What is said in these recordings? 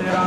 13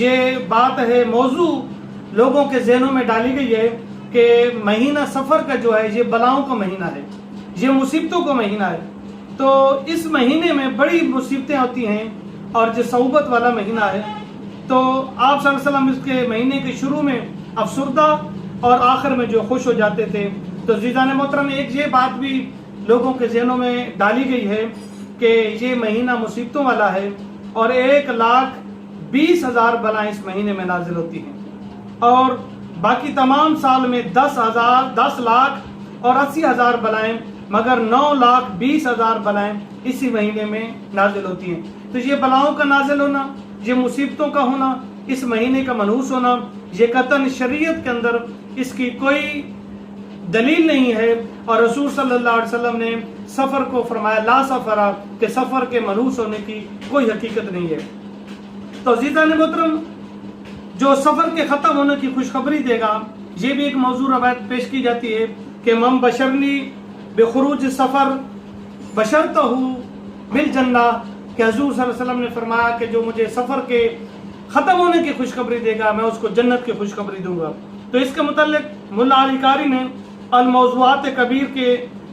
یہ بات ہے موضوع لوگوں کے ذہنوں میں ڈالی گئی ہے کہ مہینہ سفر کا جو ہے یہ بلاؤں کا مہینہ ہے، یہ مصیبتوں کا مہینہ ہے، تو اس مہینے میں بڑی مصیبتیں ہوتی ہیں اور یہ صعوبت والا مہینہ ہے۔ تو آپ صلی اللہ علیہ وسلم اس کے مہینے کے شروع میں افسردہ اور آخر میں جو خوش ہو جاتے تھے۔ تو عزیزان محترم، ایک یہ بات بھی لوگوں کے ذہنوں میں ڈالی گئی ہے کہ یہ مہینہ مصیبتوں والا ہے اور 1,20,000 بلائیں اس مہینے میں نازل ہوتی ہیں، اور باقی تمام سال میں 10,80,000 بلائیں، مگر 9,20,000 بلائیں اسی مہینے میں نازل ہوتی ہیں۔ تو یہ بلاؤں کا نازل ہونا، یہ مصیبتوں کا ہونا، اس مہینے کا منحوس ہونا، یہ قطعاً شریعت کے اندر اس کی کوئی دلیل نہیں ہے، اور رسول صلی اللہ علیہ وسلم نے سفر کو فرمایا لا سفرا، کہ سفر کے منحوس ہونے کی کوئی حقیقت نہیں ہے۔ تو عزیزان محترم، جو سفر کے ختم ہونے کی خوشخبری دے گا، یہ بھی ایک موضوع روایت پیش کی جاتی ہے کہ من بشرنی بخروج سفر بشرتہ بالجنہ، کہ حضور صلی اللہ علیہ وسلم نے فرمایا کہ جو مجھے سفر کے ختم ہونے کی خوشخبری دے گا میں اس کو جنت کی خوشخبری دوں گا۔ تو اس کے متعلق ملا علی قاری نے الموضوعات کبیر کے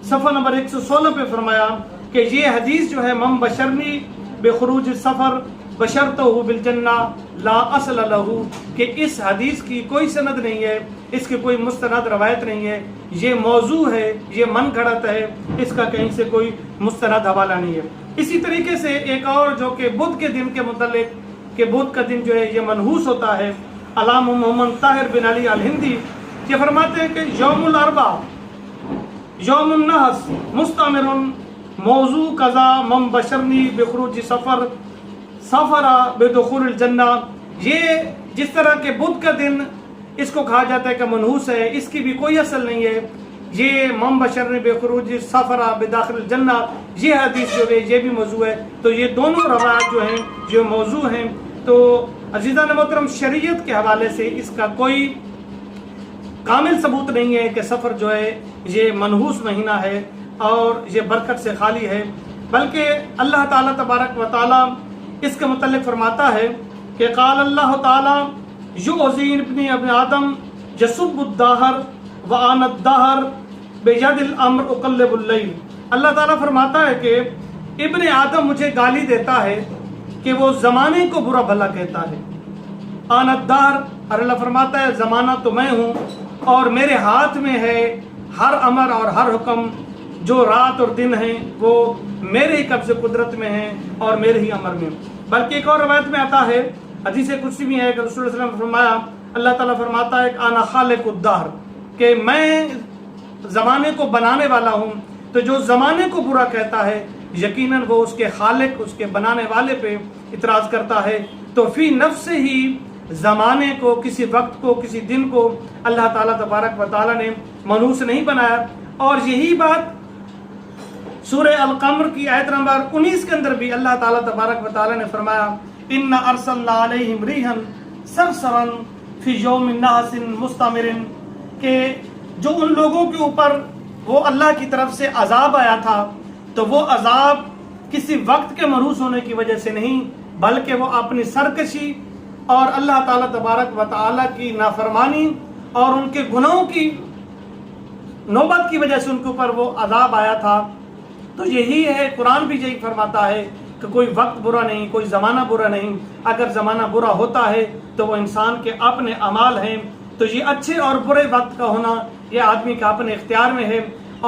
صفحہ نمبر 116 پہ فرمایا کہ یہ حدیث جو ہے من بشرنی بخروج سفر بشرتہ بالجنہ لا اصل لہ، کہ اس حدیث کی کوئی سند نہیں ہے، اس کی کوئی مستند روایت نہیں ہے، یہ موضوع ہے، یہ من گھڑت ہے، اس کا کہیں سے کوئی مستند حوالہ نہیں ہے۔ اسی طریقے سے ایک اور جو کہ بدھ کے دن کے متعلق، کہ بدھ کا دن جو ہے یہ منحوس ہوتا ہے، علامہ محمد طاہر بن علی الہندی یہ فرماتے ہیں کہ یوم الاربع یوم النحس مستمر موضوع قضا من بشرنی بخروج سفر سفرا بدخول الجنہ، یہ جس طرح کے بدھ کا دن اس کو کہا جاتا ہے کہ منحوس ہے، اس کی بھی کوئی اصل نہیں ہے۔ یہ من بشرنی بخروج سفرا بداخل الجنہ، یہ حدیث جو ہے یہ بھی موضوع ہے۔ تو یہ دونوں روایات جو ہیں جو موضوع ہیں۔ تو عزیزان محترم، شریعت کے حوالے سے اس کا کوئی کامل ثبوت نہیں ہے کہ سفر جو ہے یہ منحوس مہینہ ہے اور یہ برکت سے خالی ہے، بلکہ اللہ تعالیٰ تبارک و تعالیٰ اس کے متعلق فرماتا ہے کہ قال اللہ تعالیٰ یؤذین ابن آدم یسب الدہر وآن الدہر بید الامر اقلب اللیل۔ اللہ تعالیٰ فرماتا ہے کہ ابن آدم مجھے گالی دیتا ہے کہ وہ زمانے کو برا بھلا کہتا ہے، آن الدہر، اور اللہ فرماتا ہے زمانہ تو میں ہوں اور میرے ہاتھ میں ہے ہر امر اور ہر حکم، جو رات اور دن ہیں وہ میرے ہی قبض قدرت میں ہیں اور میرے ہی امر میں۔ بلکہ ایک اور روایت میں آتا ہے، حدیث قدسی میں ہے کہ رسول اللہ صلی اللہ علیہ وسلم نے فرمایا، اللہ تعالیٰ فرماتا ہے کہ انا خالق الدہر، کہ میں زمانے کو بنانے والا ہوں۔ تو جو زمانے کو برا کہتا ہے یقیناً وہ اس کے خالق، اس کے بنانے والے پہ اعتراض کرتا ہے۔ تو فی نفس ہی زمانے کو، کسی وقت کو، کسی دن کو اللہ تعالیٰ تبارک و تعالیٰ نے منحوس نہیں بنایا۔ اور یہی بات سورہ القمر کی آیت نمبر 19 کے اندر بھی اللہ تعالیٰ تبارک و تعالیٰ نے فرمایا اِنَّا أَرْسَلْنَا عَلَيْهِمْ رِيحًا صَرْصَرًا فِي يَوْمٍ نَحْسٍ مُسْتَمِرٍ، کہ جو ان لوگوں کے اوپر وہ اللہ کی طرف سے عذاب آیا تھا تو وہ عذاب کسی وقت کے منحوس ہونے کی وجہ سے نہیں، بلکہ وہ اپنی سرکشی اور اللہ تعالیٰ تبارک و تعالیٰ کی نافرمانی اور ان کے گناہوں کی نوبت کی وجہ سے ان کے اوپر وہ عذاب آیا تھا۔ تو یہی ہے، قرآن بھی یہی فرماتا ہے کہ کوئی وقت برا نہیں، کوئی زمانہ برا نہیں۔ اگر زمانہ برا ہوتا ہے تو وہ انسان کے اپنے اعمال ہیں۔ تو یہ اچھے اور برے وقت کا ہونا یہ آدمی کے اپنے اختیار میں ہے،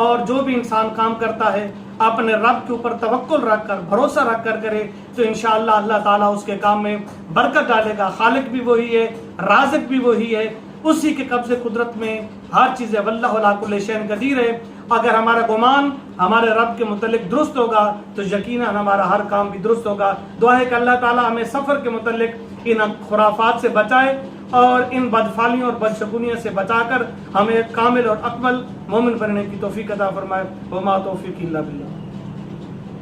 اور جو بھی انسان کام کرتا ہے اپنے رب کے اوپر توکل رکھ کر، بھروسہ رکھ کر کرے تو انشاءاللہ اللہ تعالیٰ اس کے کام میں برکت ڈالے گا۔ خالق بھی وہی ہے، رازق بھی وہی ہے، اسی کے قبض قدرت میں ہر چیز ہے، واللہ علی کل شیء قدیر ہے۔ اگر ہمارا گمان ہمارے رب کے متعلق درست ہوگا تو یقیناً ہمارا ہر کام بھی درست ہوگا۔ دعا ہے کہ اللہ تعالیٰ ہمیں سفر کے متعلق ان خرافات سے بچائے اور ان بدفعلیوں اور بدشگونیوں سے بچا کر ہمیں کامل اور اکمل مومن بننے کی توفیق عطا فرمائے۔ وما توفیق الا باللہ۔